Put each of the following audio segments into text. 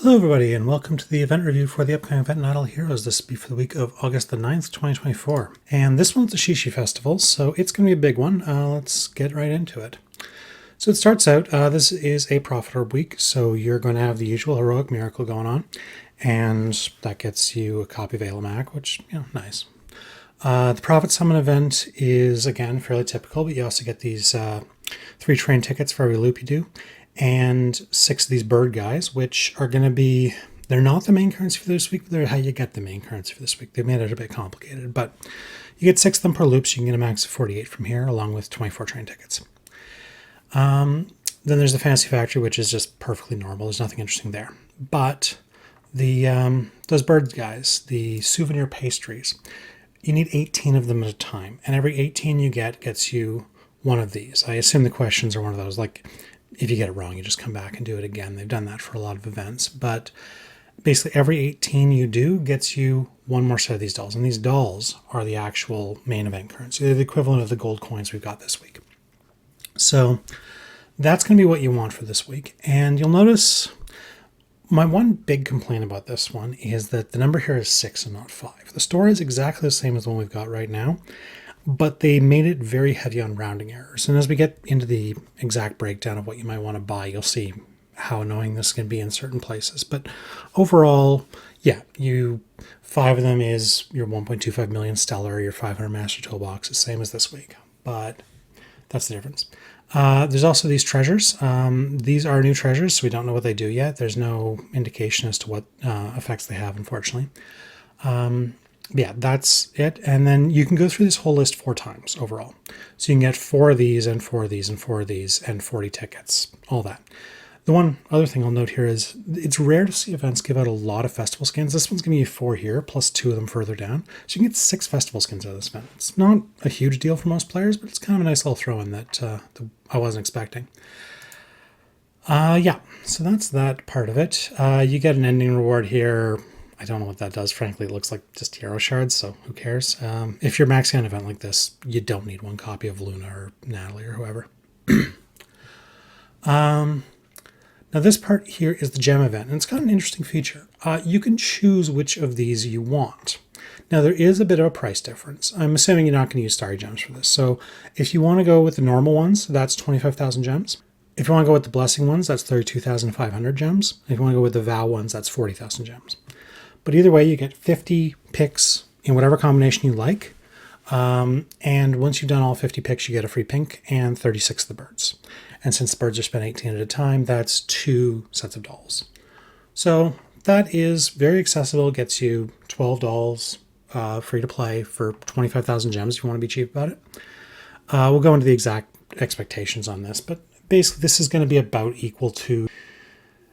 Hello everybody and welcome to the event review for the upcoming event Not All Heroes. This will be for the week of August the 9th, 2024. And this one's the Shishi Festival, so it's going to be a big one. Let's get right into it. So it starts out, this is a Prophet Orb week, so you're going to have the usual Heroic Miracle going on. And that gets you a copy of Alamak, which, nice. The Prophet Summon event is, again, fairly typical, but you also get these 3 train tickets for every loop you do, and 6 of these bird guys, which are going to be, they're not the main currency for this week, but they're how you get the main currency for this week. They made it a bit complicated, but you get 6 of them per loop, so you can get a max of 48 from here, along with 24 train tickets. Then there's the Fantasy Factory, which is just perfectly normal. There's nothing interesting there. But the those bird guys, the souvenir pastries, you need 18 of them at a time, and every 18 you get gets you one of these. I assume the questions are one of those, like if you get it wrong, you just come back and do it again. They've done that for a lot of events, but basically every 18 you do gets you one more set of these dolls, and these dolls are the actual main event currency. They're the equivalent of the gold coins we've got this week. So that's going to be what you want for this week, and you'll notice my one big complaint about this one is that the number here is 6 and not 5. The store is exactly the same as the one we've got right now, but they made it very heavy on rounding errors. And as we get into the exact breakdown of what you might want to buy, you'll see how annoying this can be in certain places. But overall, yeah, 5 of them is your 1.25 million Stellar, your 500 Master Toolbox, the same as this week. But that's the difference. There's also these treasures. These are new treasures, so we don't know what they do yet. There's no indication as to what effects they have, unfortunately. Yeah, that's it. And then you can go through this whole list 4 times overall. So you can get 4 of these and 4 of these and 4 of these and 40 tickets, all that. The one other thing I'll note here is it's rare to see events give out a lot of festival skins. This one's going to be 4 here, plus 2 of them further down. So you can get 6 festival skins out of this event. It's not a huge deal for most players, but it's kind of a nice little throw-in that I wasn't expecting. Yeah, so that's that part of it. You get an ending reward here. I don't know what that does. Frankly, it looks like just hero shards, so who cares? If you're maxing an event like this, you don't need 1 copy of Luna or Natalie or whoever. Now this part here is the gem event, and it's got an interesting feature. You can choose which of these you want. Now there is a bit of a price difference. I'm assuming you're not going to use starry gems for this. So if you want to go with the normal ones, that's 25,000 gems. If you want to go with the blessing ones, that's 32,500 gems. If you want to go with the vow ones, that's 40,000 gems. But either way, you get 50 picks in whatever combination you like. And once you've done all 50 picks, you get a free pink and 36 of the birds. And since the birds are spent 18 at a time, that's 2 sets of dolls. So that is very accessible. It gets you 12 dolls free to play for 25,000 gems if you want to be cheap about it. We'll go into the exact expectations on this, but basically this is going to be about equal to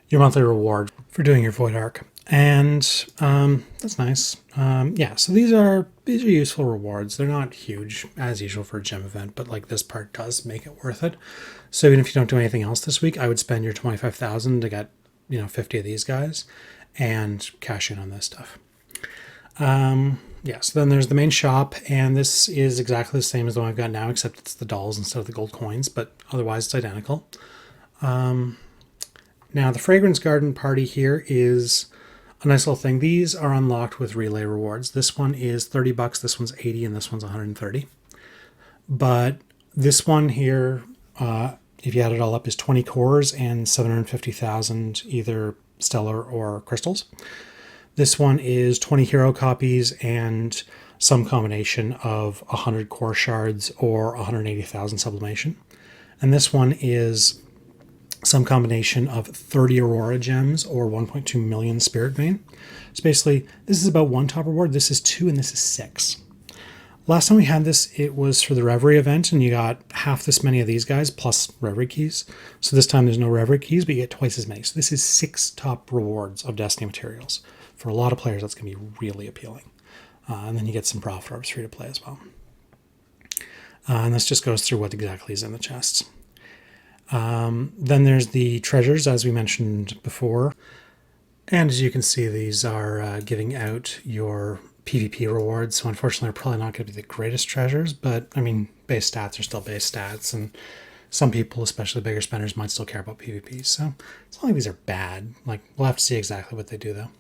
your monthly reward for doing your Void Arc. And that's nice. Yeah, so these are useful rewards. They're not huge as usual for a gem event, but like this part does make it worth it. So even if you don't do anything else this week, I would spend your 25,000 to get 50 of these guys and cash in on this stuff. Yeah, so then there's the main shop, and this is exactly the same as the one I've got now, except it's the dolls instead of the gold coins, but otherwise it's identical. Now the Fragrance Garden party here is a nice little thing. These are unlocked with relay rewards. This one is $30, this one's 80, and this one's 130. But this one here, if you add it all up, is 20 cores and 750,000 either stellar or crystals. This one is 20 hero copies and some combination of 100 core shards or 180,000 sublimation. And this one is some combination of 30 Aurora gems or 1.2 million Spirit Vein. So basically, this is about 1 top reward, this is 2, and this is 6. Last time we had this, it was for the Reverie event, and you got half this many of these guys, plus Reverie keys. So this time there's no Reverie keys, but you get twice as many. So this is 6 top rewards of Destiny materials. For a lot of players, that's going to be really appealing. And then you get some Prophet Orbs free to play as well. And this just goes through what exactly is in the chests. Then there's the treasures, as we mentioned before. And as you can see, these are giving out your PvP rewards. So unfortunately, they're probably not going to be the greatest treasures, but I mean, base stats are still base stats. And some people, especially bigger spenders, might still care about PvP. So it's not like these are bad. Like, we'll have to see exactly what they do, though.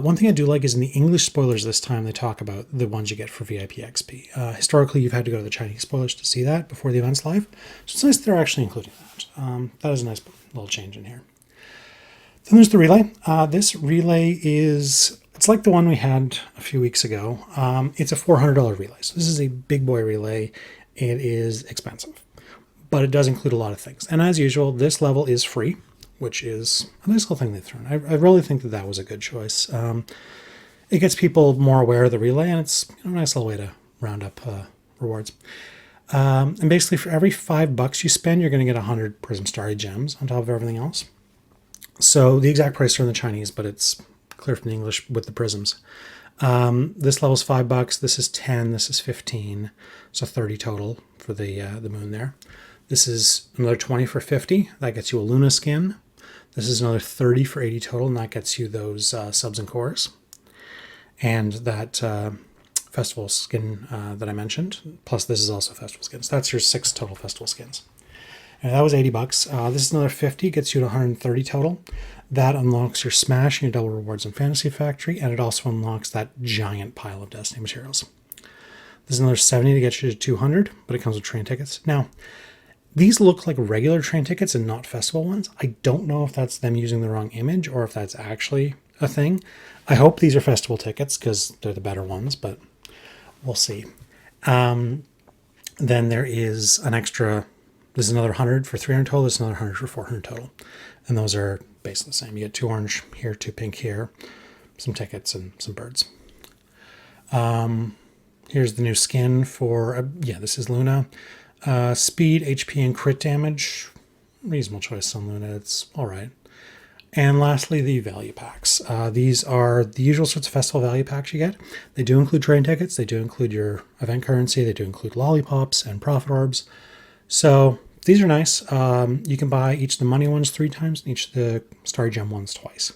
One thing I do like is in the English spoilers this time, they talk about the ones you get for VIP XP. Historically, you've had to go to the Chinese spoilers to see that before the event's live. So it's nice that they're actually including that. That is a nice little change in here. Then there's the relay. This relay it's like the one we had a few weeks ago. It's a $400 relay. So this is a big boy relay. It is expensive, but it does include a lot of things. And as usual, this level is free, which is a nice little thing they've thrown. I really think that was a good choice. It gets people more aware of the relay, and it's a nice little way to round up rewards. And basically, for every $5 you spend, you're going to get 100 Prism Starry gems on top of everything else. So the exact price are in the Chinese, but it's clear from the English with the prisms. This level's $5. This is 10. This is 15. So 30 total for the moon there. This is another 20 for 50. That gets you a Luna skin. This is another 30 for 80 total, and that gets you those subs and cores. And that festival skin that I mentioned. Plus, this is also festival skins. That's your 6 total festival skins. And that was $80. This is another 50, gets you to 130 total. That unlocks your Smash and your double rewards in Fantasy Factory, and it also unlocks that giant pile of Destiny materials. This is another 70 to get you to 200, but it comes with train tickets. Now, these look like regular train tickets and not festival ones. I don't know if that's them using the wrong image or if that's actually a thing. I hope these are festival tickets because they're the better ones, but we'll see. Then there is an extra... This is another 100 for 300 total. This is another 100 for 400 total. And those are basically the same. You get 2 orange here, 2 pink here, some tickets, and some birds. Here's the new skin for, this is Luna. Speed, HP, and crit damage. Reasonable choice on Luna. It's all right. And lastly, the value packs. These are the usual sorts of festival value packs you get. They do include train tickets. They do include your event currency. They do include lollipops and profit orbs. So these are nice. You can buy each of the money ones 3 times and each of the Starry Gem ones twice.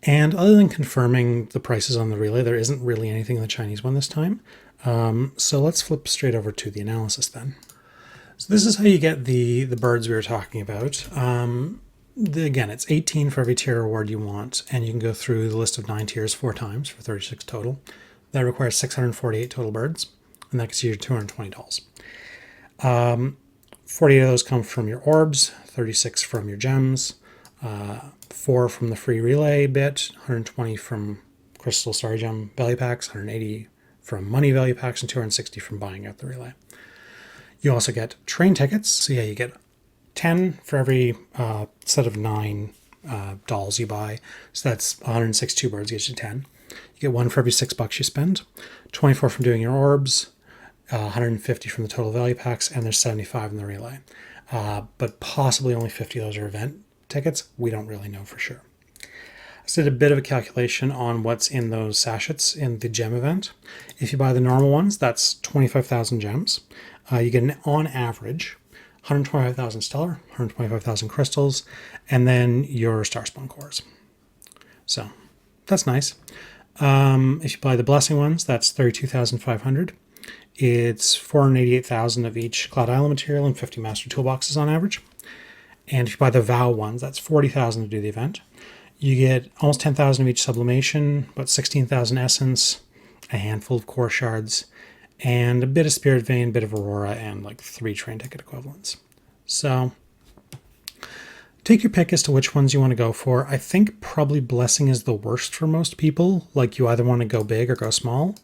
And other than confirming the prices on the relay, there isn't really anything in the Chinese one this time. So let's flip straight over to the analysis then. So this is how you get the birds we were talking about. Again, it's 18 for every tier reward you want, and you can go through the list of 9 tiers 4 times for 36 total. That requires 648 total birds, and that gets you $220. 48 of those come from your orbs, 36 from your gems, 4 from the free relay bit, 120 from crystal Starry Gem value packs, 180 from money value packs, and 260 from buying out the relay. You also get train tickets. So yeah, you get 10 for every set of 9 dolls you buy. So that's 162 birds gets you 10. You get 1 for every $6 you spend, 24 from doing your orbs, 150 from the total value packs, and there's 75 in the relay. But possibly only 50 of those are event tickets. We don't really know for sure. I did a bit of a calculation on what's in those sachets in the gem event. If you buy the normal ones, that's 25,000 gems. You get on average 125,000 stellar, 125,000 crystals, and then your star spawn cores. So that's nice. If you buy the blessing ones, that's 32,500. It's 488,000 of each Cloud Island material and 50 master toolboxes on average. And if you buy the vow ones, that's 40,000 to do the event. You get almost 10,000 of each sublimation, about 16,000 essence, a handful of core shards, and a bit of Spirit Vein, a bit of Aurora, and like 3 train ticket equivalents. So take your pick as to which ones you want to go for. I think probably Blessing is the worst for most people. Like, you either want to go big or go small.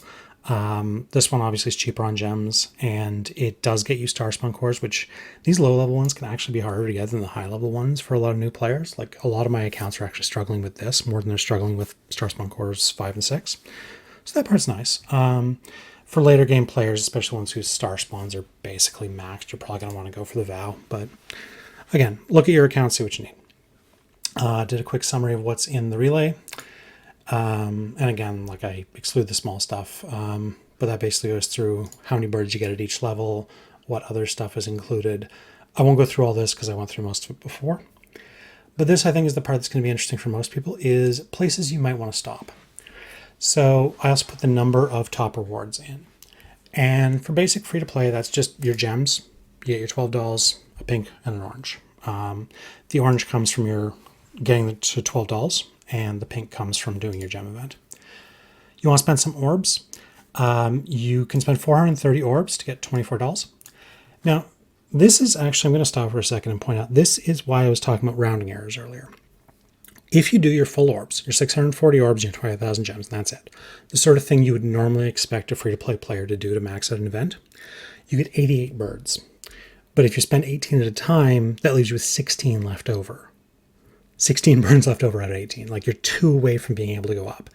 This one obviously is cheaper on gems, and it does get you star spawn cores, which these low level ones can actually be harder to get than the high level ones for a lot of new players. Like, a lot of my accounts are actually struggling with this more than they're struggling with star spawn cores 5 and 6. So that part's nice. For later game players, especially ones whose star spawns are basically maxed, you're probably going to want to go for the vow. But again, look at your account, see what you need. Did a quick summary of what's in the relay. And again, like, I exclude the small stuff, but that basically goes through how many birds you get at each level, what other stuff is included. I won't go through all this because I went through most of it before. But this, I think, is the part that's going to be interesting for most people, is places you might want to stop. So I also put the number of top rewards in. And for basic free-to-play, that's just your gems. You get your 12 dolls, a pink and an orange. The orange comes from your getting to $12, and the pink comes from doing your gem event. You want to spend some orbs? You can spend 430 orbs to get $24. Now, this is actually, I'm going to stop for a second and point out, this is why I was talking about rounding errors earlier. If you do your full orbs, your 640 orbs, your 25,000 gems, and that's it, the sort of thing you would normally expect a free-to-play player to do to max out an event, you get 88 birds. But if you spend 18 at a time, that leaves you with 16 left over. 16 birds left over out of 18. Like, you're 2 away from being able to go up.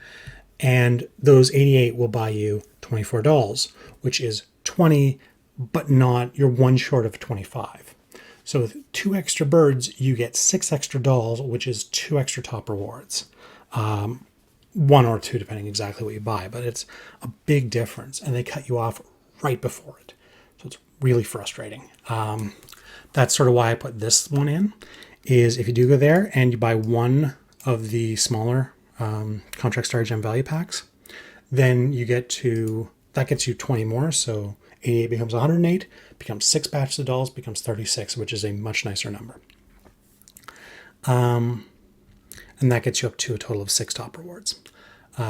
And those 88 will buy you $24, which is 20, but not, you're 1 short of 25. So with 2 extra birds, you get 6 extra dolls, which is 2 extra top rewards. 1 or 2, depending exactly what you buy, but it's a big difference, and they cut you off right before it. So it's really frustrating. That's sort of why I put this one in, is if you do go there and you buy one of the smaller Contract Star Gem value packs, then you get to, that gets you 20 more, so 88 becomes 108, becomes 6 batches of dolls, becomes 36, which is a much nicer number. And that gets you up to a total of 6 top rewards.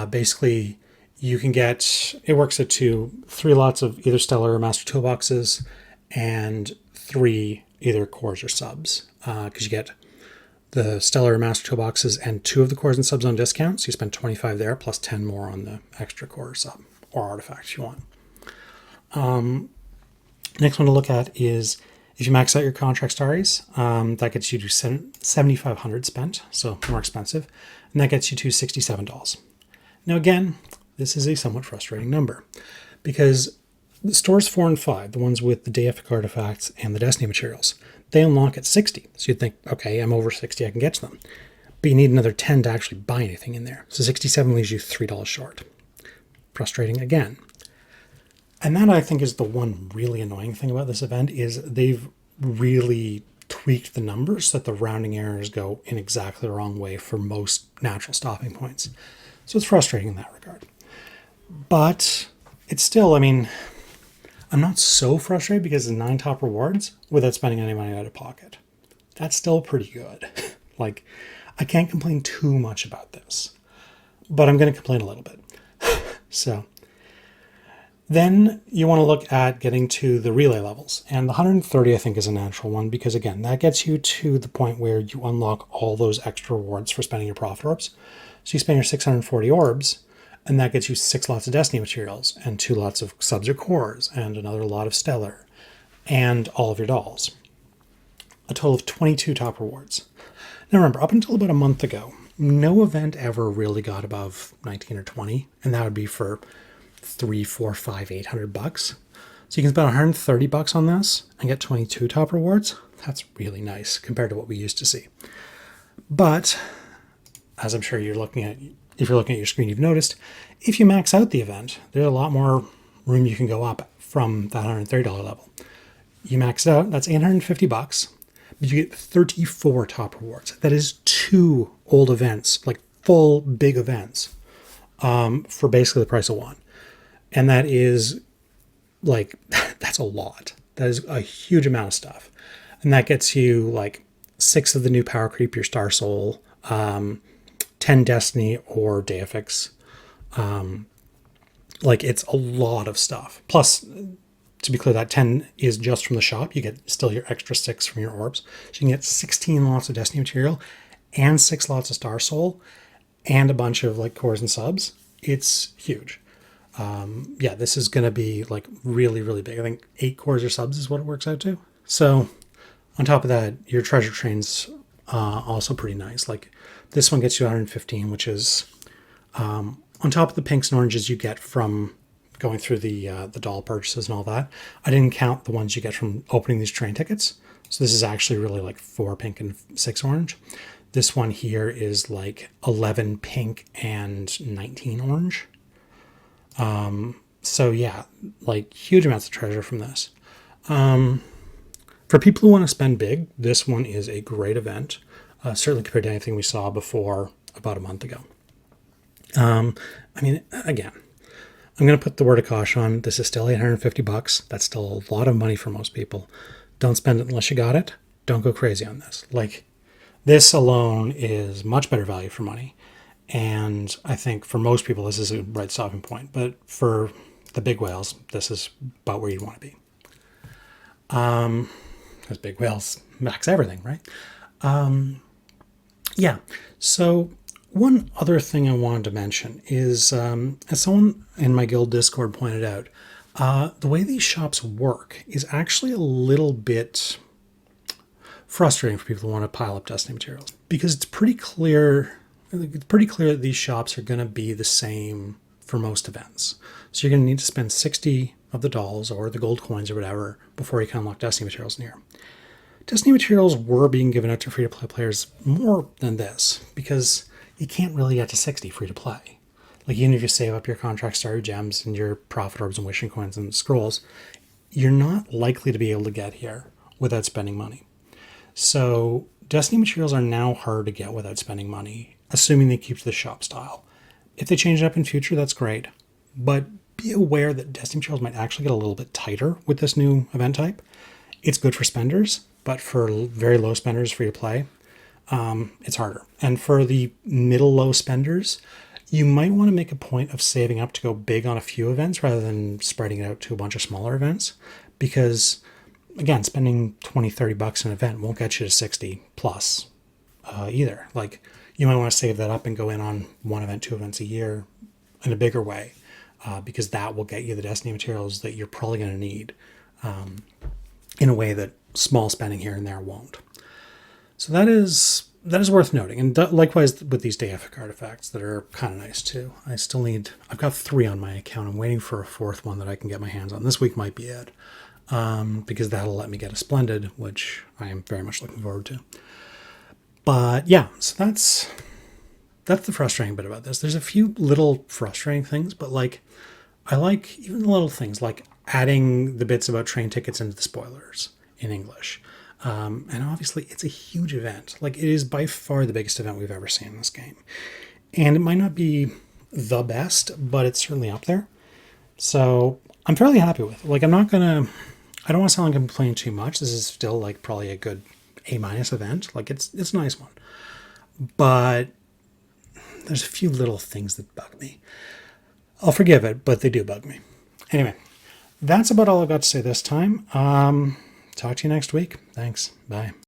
Basically, you can get, it works at 3 lots of either Stellar or Master Toolboxes, and 3 either cores or subs, because you get the Stellar or Master Toolboxes and 2 of the cores and subs on discount, so you spend 25 there, plus 10 more on the extra core or sub, or artifact if you want. Next one to look at is if you max out your Contract Starries, that gets you to 7,500 spent, so more expensive, and that gets you to $67. Now again, this is a somewhat frustrating number, because the stores 4 and 5, the ones with the Deific artifacts and the Destiny materials, they unlock at 60. So you'd think, okay, I'm over 60, I can get to them. But you need another 10 to actually buy anything in there. So 67 leaves you $3 short. Frustrating again. And that, I think, is the one really annoying thing about this event, is they've really tweaked the numbers so that the rounding errors go in exactly the wrong way for most natural stopping points. So it's frustrating in that regard. But it's still, I mean, I'm not so frustrated because it's 9 top rewards without spending any money out of pocket. That's still pretty good. Like, I can't complain too much about this, but I'm going to complain a little bit. So then you want to look at getting to the relay levels. And the 130, I think, is a natural one because, again, that gets you to the point where you unlock all those extra rewards for spending your profit orbs. So you spend your 640 orbs, and that gets you 6 lots of Destiny materials and 2 lots of subs or cores and another lot of Stellar and all of your dolls. A total of 22 top rewards. Now remember, up until about a month ago, no event ever really got above 19 or 20, and that would be for 3, 4, 5, 800 bucks. So you can spend 130 bucks on this and get 22 top rewards. That's really nice compared to what we used to see. But as I'm sure you're looking at, if you're looking at your screen, you've noticed, if you max out the event, there's a lot more room you can go up from that $130 level. You max it out, that's 850 bucks, but you get 34 top rewards. That is 2 old events, like full big events, for basically the price of 1. And that is like, that's a lot. That is a huge amount of stuff. And that gets you like 6 of the new Power Creep, your Star Soul, 10 Destiny or Deifics. Like, it's a lot of stuff. Plus, to be clear, that 10 is just from the shop. You get still your extra 6 from your orbs. So you can get 16 lots of Destiny material and 6 lots of Star Soul and a bunch of like cores and subs. It's huge. Yeah, this is going to be like really, really big. I think 8 cores or subs is what it works out to. So on top of that, your treasure train's also pretty nice. Like, this one gets you 115, which is on top of the pinks and oranges you get from going through the doll purchases and all that. I didn't count the ones you get from opening these train tickets. So this is actually really like 4 pink and 6 orange. This one here is like 11 pink and 19 orange. So yeah, like huge amounts of treasure from this. For people who want to spend big, this one is a great event, certainly compared to anything we saw before about a month ago. I mean, again, I'm going to put the word of caution on. This is still 850 bucks. That's still a lot of money for most people. Don't spend it unless you got it. Don't go crazy on this. Like, this alone is much better value for money. And I think for most people, this is a right stopping point. But for the big whales, this is about where you want to be. Because big whales max everything, right? Yeah. So one other thing I wanted to mention is, as someone in my guild Discord pointed out, the way these shops work is actually a little bit frustrating for people who want to pile up Destiny materials, because it's pretty clear that these shops are going to be the same for most events. So you're going to need to spend 60 of the dolls or the gold coins or whatever before you can unlock Destiny materials in here. Destiny materials were being given out to free-to-play players more than this, because you can't really get to 60 free-to-play. Like, even if you save up your contract starter gems and your profit orbs and wishing coins and scrolls, you're not likely to be able to get here without spending money. So Destiny materials are now hard to get without spending money, assuming they keep to the shop style. If they change it up in future, that's great. But be aware that Destiny materials might actually get a little bit tighter with this new event type. It's good for spenders, but for very low spenders free to play, it's harder. And for the middle low spenders, you might want to make a point of saving up to go big on a few events rather than spreading it out to a bunch of smaller events. Because, again, spending 20, 30 bucks an event won't get you to 60 plus either. Like, you might want to save that up and go in on one event, 2 events a year in a bigger way, because that will get you the Destiny materials that you're probably going to need in a way that small spending here and there won't. So that is worth noting. And likewise with these deific artifacts that are kind of nice too. I've got 3 on my account. I'm waiting for a 4th one that I can get my hands on. This week might be it, because that'll let me get a Splendid, which I am very much looking forward to. But yeah, so that's the frustrating bit about this. There's a few little frustrating things, but like, I like even the little things like adding the bits about train tickets into the spoilers in English. And obviously it's a huge event. Like, it is by far the biggest event we've ever seen in this game. And it might not be the best, but it's certainly up there. So I'm fairly happy with it. Like, I don't want to sound like I'm complaining too much. This is still like probably a good A- event. Like, it's a nice one. But there's a few little things that bug me. I'll forgive it, but they do bug me. Anyway, that's about all I've got to say this time. Talk to you next week. Thanks. Bye.